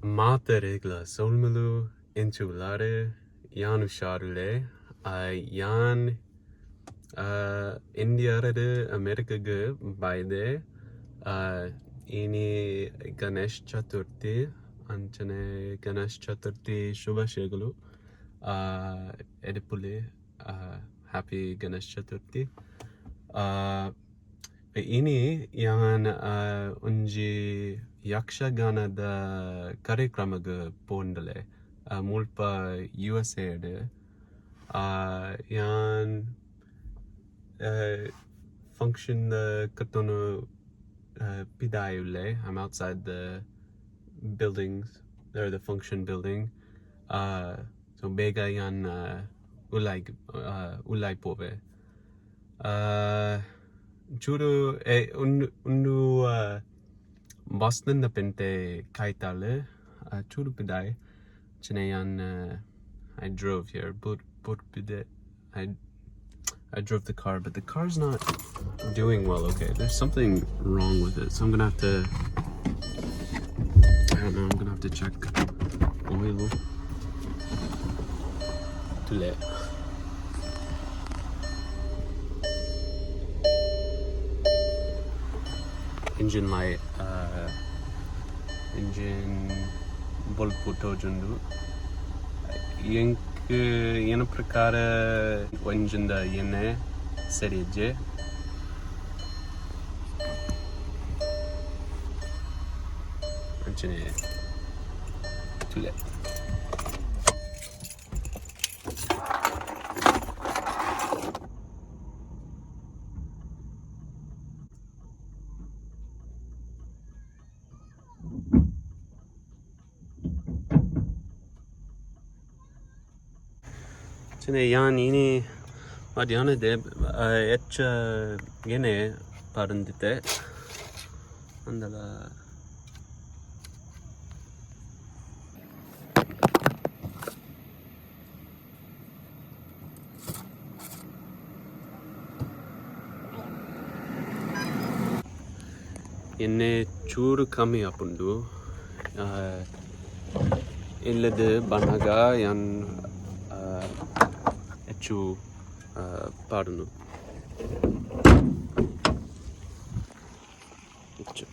Mata regla solmelu intulare Janu Sharule Jan India America ge by the ini Ganesh Chaturthi Anchane Ganesh Chaturthi Shubha Shegulu Edipule Happy Ganesh Chaturthi ini yang unji Yakshagana da ಕಾರ್ಯಕ್ರಮಗ ಪೋಂಡಲೆ ಮುಲ್ಪ USA ಯಾನ್ function ಕತ್ತೋನು ಪಿದಾಯುಲೆ I'm outside the buildings or the function building so ಬೇಗ ಯಾನ್ ಉಲೈ ಪೋವೆ ಚೂರು ಒಂದು Boston na pente kaitale churu pidai chinayan I drove here but I drove the car but the car's not doing well. Okay, there's something wrong with it, so I'm gonna have to I don't know, I'm gonna have to check oil to let engine light engine bulb putto jundu ಏನು ಪ್ರಕಾರ ಎಂಜಿನ್ದ ಎಣ್ಣೆ ಸರಿ ಇಜ್ಜೆ ಅಂಚನೆ ತುಲೆ yan ini madiana de etch gene parandite andala enne churu kami apundu illade banaga yan ಹೆಚ್ಚು ಪಾಡನು ಹೆಚ್ಚು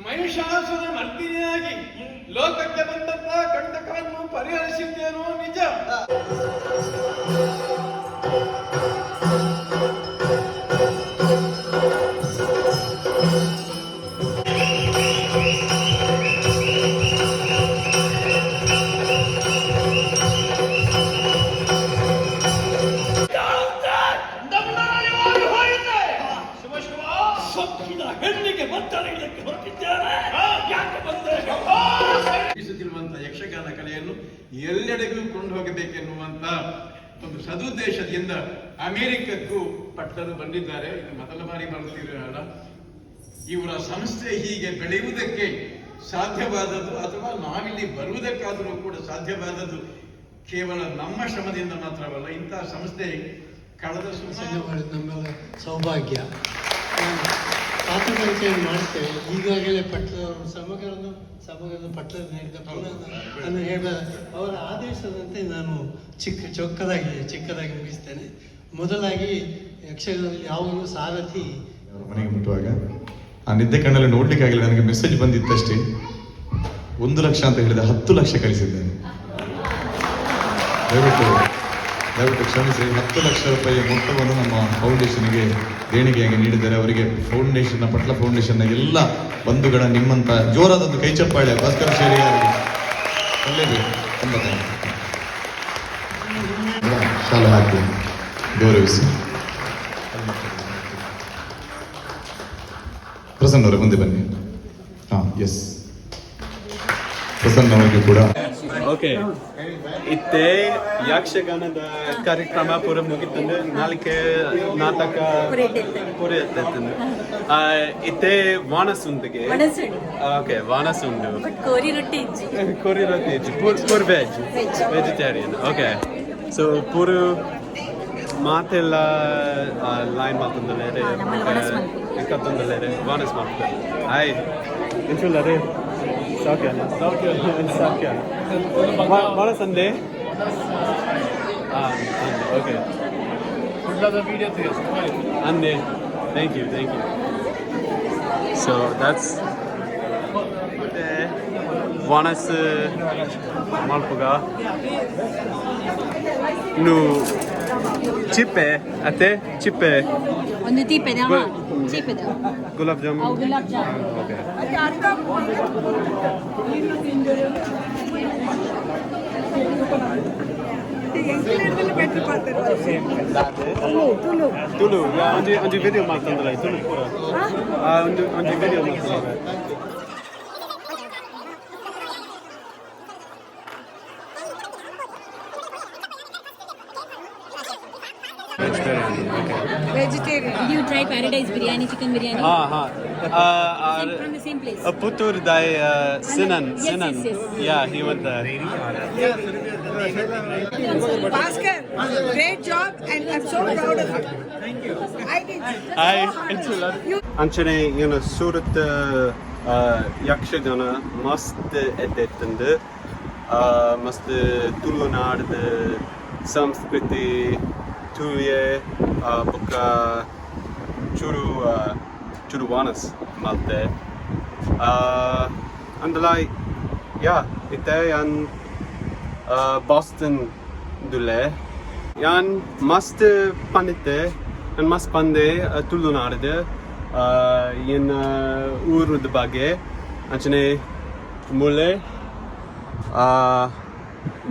ಮಹಿಷಾಸುರ ಮರ್ದಿನಿಯಾಗಿ ಲೋಕಕ್ಕೆ ಬಂದಂತ ಕಂಟಕವನ್ನು ಪರಿಹರಿಸಿದ್ದೇನೋ ನಿಜ. ಯಕ್ಷಗಾನ ಕಲೆಯನ್ನು ಎಲ್ಲೆಡೆಗೂ ಕೊಂಡು ಹೋಗಬೇಕೆನ್ನುವಂತ ಒಂದು ಸದುದ್ದೇಶದಿಂದ ಅಮೆರಿಕಕ್ಕೂ ಪಟ್ಟರು ಬಂದಿದ್ದಾರೆ. ಇದು ಮೊದಲ ಬಾರಿ ಬರುತ್ತಿರಲ್ಲ. ಇವರ ಸಂಸ್ಥೆ ಹೀಗೆ ಬೆಳೆಯುವುದಕ್ಕೆ ಸಾಧ್ಯವಾದದ್ದು ಅಥವಾ ನಾವಿಲ್ಲಿ ಬರುವುದಕ್ಕಾದರೂ ಕೂಡ ಸಾಧ್ಯವಾದದ್ದು ಕೇವಲ ನಮ್ಮ ಶ್ರಮದಿಂದ ಮಾತ್ರವಲ್ಲ. ಇಂತಹ ಸಂಸ್ಥೆ ಕಳೆದ ನಮ್ಮೆಲ್ಲ ಸೌಭಾಗ್ಯ. ಪಾತ್ರಪರಿಚಯ ಮಾಡ್ತೇವೆ. ಈಗಾಗಲೇ ಪಟ್ಟದವರು ಸಮಗ್ರದ ಪಟ್ಟದ ನೀಡಿದ ನಾನು ಹೇಳ ಅವರ ಆದೇಶದಂತೆ ನಾನು ಚಿಕ್ಕದಾಗಿ ಮುಗಿಸ್ತೇನೆ. ಮೊದಲಾಗಿ ಯಕ್ಷಗಾನದಲ್ಲಿ ಯಾವಾಗಲೂ ಸಾರಥಿ ಮನೆಗೆ ಮುಟ್ಟುವಾಗ ಆ ನಿದ್ದೆ ಕಣ್ಣಲ್ಲಿ ನೋಡ್ಲಿಕ್ಕೆ ಆಗಿಲ್ಲ. ನನಗೆ ಮೆಸೇಜ್ ಬಂದಿತ್ತಷ್ಟೇ, 1 ಲಕ್ಷ ಅಂತ ಹೇಳಿದೆ, 10 ಲಕ್ಷ ಕಳಿಸಿದ್ದೇನೆ. ದಯವಿಟ್ಟು ಕ್ಷಮಿಸಿ. 10 ಲಕ್ಷ ರೂಪಾಯಿಯ ಮೊತ್ತವನ್ನು ನಮ್ಮ ಫೌಂಡೇಶನ್ಗೆ ದೇಣಿಗೆಯಾಗಿ ನೀಡಿದ್ದಾರೆ. ಅವರಿಗೆ ಫೌಂಡೇಶನ್ನ ಪಟ್ಲ ಫೌಂಡೇಶನ್ನ ಎಲ್ಲ ಬಂಧುಗಳ ನಿಮ್ಮಂತ ಜೋರಾದೊಂದು ಕೈ ಚಪ್ಪಾಳೆ ಭಾಸ್ಕರ್ ಶೇರಿ ಅವರಿಗೆ ಒಳ್ಳೆಯದು. ತುಂಬ ಶಾಲೆ ಹಾಕಿ ಗೌರವಿಸಿ. ಪ್ರಸನ್ನ ಅವರೇ ಮುಂದೆ ಬನ್ನಿ. ಎಸ್, ಪ್ರಸನ್ನ ಅವರಿಗೆ ಕೂಡ ಓಕೆ, ಇತ್ತೆ ಯಕ್ಷಗಾನದ ಕಾರ್ಯಕ್ರಮ ಪೂರ ಮುಗಿತಂದು ನಾಲ್ಕೆ ನಾಟಕ ಪೂರೈತಂದು ಇತ್ತೆ ವಾನಸುಂದಿಗೆ ಓಕೆ ವಾನಸುಂಡು ಕೋರಿ ರೊಟ್ಟಿ ಇಜ್ಜಿ poor vegetarian. Okay, so Puru ಮಾತೆಲ್ಲ ಲೈನ್ ಮಾತಂದಲ್ಲೇ ಕತ್ತಂದಲ್ಲೇ ವಾನಸ್ ಮಾಡ್ತಾರೆ. ಆಯ್ ಇಂಚುಲ್ಲರೇ ಸಾಕ್ಯ ವಾನಸ್ ಅಂದೆ. ಓಕೆ ಅಂದೆ. Thank you. ಸೊ ದಟ್ಸ್ ವಾನಸ್ ಮಾಡ್ಪುಗ ನೀವು ಚಿಪ್ಪೆ ಅತ್ತೆ ಚಿಪ್ಪೆ ಒಂದು ತೀಪೆದ ಗುಲಾಬ್ ಜಾಮೂನ್. ಓಕೆ, ತುಳು ಒಂಜಿ ವಿಡಿಯೋ ಮಾಡ್ತಂದ್ರೆ ತುಳು ಪೂರ ಒಂಜಿ ವಿಡಿಯೋ ಮಾಡ್ತಂದ್ರೆ. vegetarian. Did you try paradise biryani, chicken biryani? From the same place. Puttur dai Sinan. Yes. Yeah, he went there. Bhaskar, great job, and I'm so proud of you. Thank you. Anchane, Surat Yakshagana must edettende, must Tulunad Samskriti Tuye Buka Churu Vanas Malte. And like, yeah, ite and Boston Dule. Yan must panite and must pande Tulunarde in Urud Bage Anchane Mule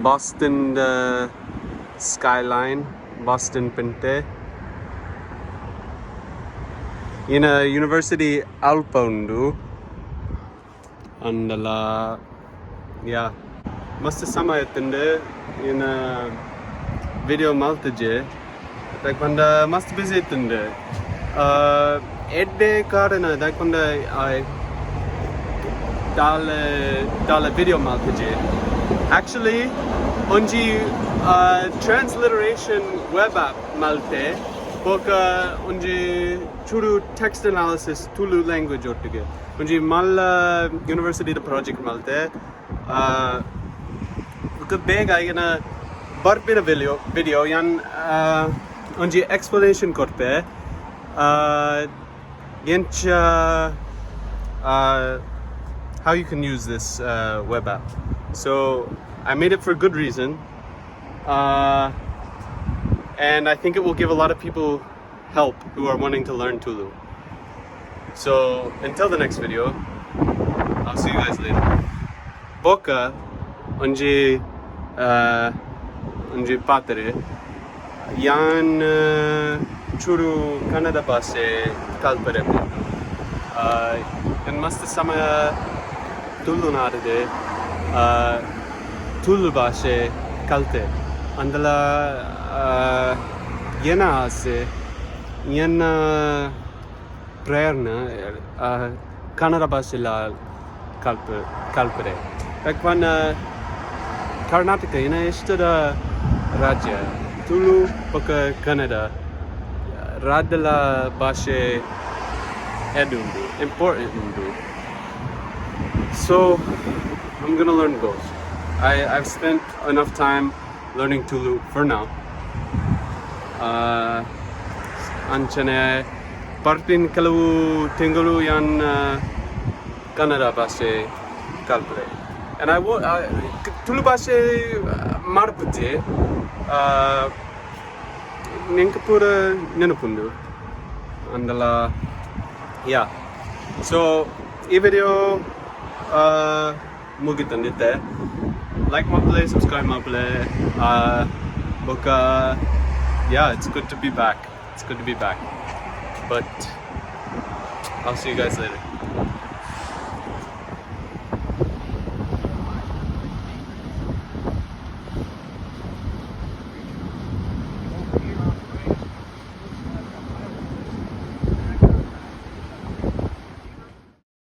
Boston skyline, Boston Pinte. In a university Alpondu and yeah, must samayatinde in a video maltage like when must visit in the edde karana like when I dale video maltage actually onji transliteration web app malte boka onji churu text analysis Tulu language ottige onji mal university the project malte boka beg agena barbina video yan onji explanation korpe yencha how you can use this web app. So I made it for good reason. And I think it will give a lot of people help who are wanting to learn Tulu. So until the next video, I'll see you guys later. Boka onji patre yan churu Kannada base kalpare and must samaya Tulu narde Tulu base kalte andala yena ase yena prerna Kannada bashela kalpare like when Karnataka yena ishtada rajya Tulu boka Kannada radala bashe edundu important undu. So I'm gonna learn both. I've spent enough time learning Tulu for now. ಅಂಚನೆ ಬರ್ತಿನ ಕೆಲವು ತಿಂಗಳು ಯಾನ್ ಕನ್ನಡ ಭಾಷೆ ಕಲ್ಪರೆ and Tulu ಭಾಷೆ ಮಾಡ್ಪುಜ್ಜೆ ನಿಂಗೆ ಪೂರ ನೆನಪುಂಡು ಅಂದಲ್ಲ ಯಾ ಸೊ ಈ ವಿಡಿಯೋ ಮುಗಿತಂದಿದ್ದೆ ಲೈಕ್ ಮಾಡ್ಲೆ ಸಬ್ಸ್ಕ್ರೈಬ್ ಮಾಡ್ಲೆ book yeah, it's good to be back, but I'll see you guys later.